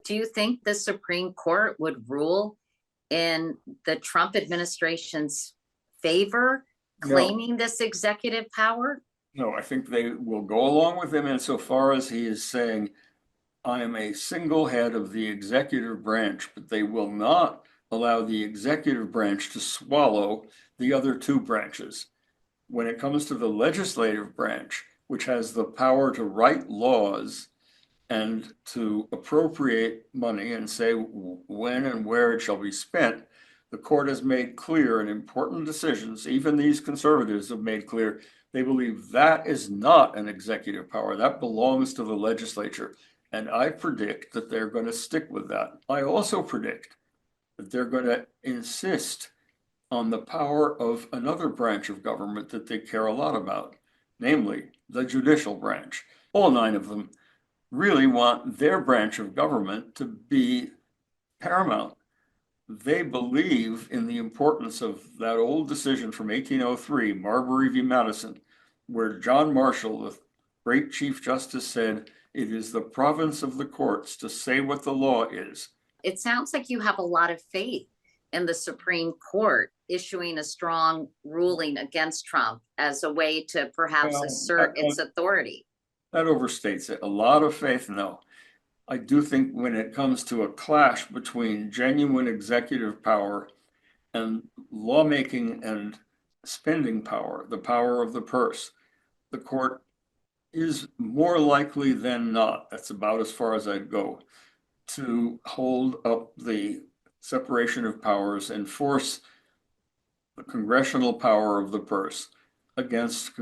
Do you think the Supreme Court would rule in the Trump administration's favor, No, claiming this executive power? no, I think they will go along with him insofar as he is saying, I am a single head of the executive branch, but they will not allow the executive branch to swallow the other two branches. When it comes to the legislative branch, which has the power to write laws and to appropriate money and say when and where it shall be spent, the court has made clear in important decisions, even these conservatives have made clear, they believe that is not an executive power. That belongs to the legislature. And I predict that they're going to stick with that. I also predict that they're going to insist on the power of another branch of government that they care a lot about, namely the judicial branch. All nine of them really want their branch of government to be paramount. They believe in the importance of that old decision from 1803, Marbury v. Madison, where John Marshall, the great Chief Justice, said, it is the province of the courts to say what the law is. It sounds like you have a lot of faith in the Supreme Court issuing a strong ruling against Trump as a way to perhaps Well, assert its authority. that overstates it. A lot of faith, no. I do think when it comes to a clash between genuine executive power and lawmaking and spending power, the power of the purse, the court is more likely than not, that's about as far as I'd go, to hold up the separation of powers and force the congressional power of the purse against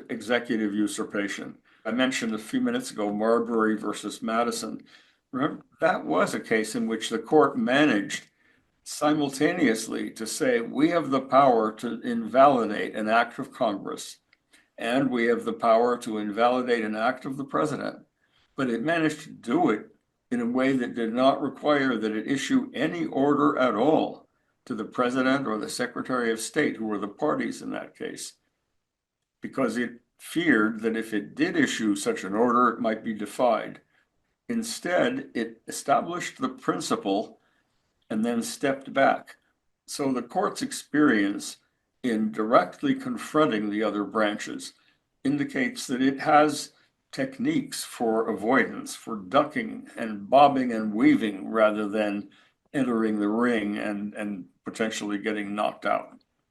executive usurpation. I mentioned a few minutes ago Marbury versus Madison. Remember, that was a case in which the court managed simultaneously to say we have the power to invalidate an act of Congress and we have the power to invalidate an act of the president. But it managed to do it in a way that did not require that it issue any order at all to the president or the secretary of state, who were the parties in that case, because it feared that if it did issue such an order, it might be defied. Instead, it established the principle and then stepped back. So the court's experience in directly confronting the other branches indicates that it has techniques for avoidance, for ducking and bobbing and weaving rather than entering the ring and potentially getting knocked out.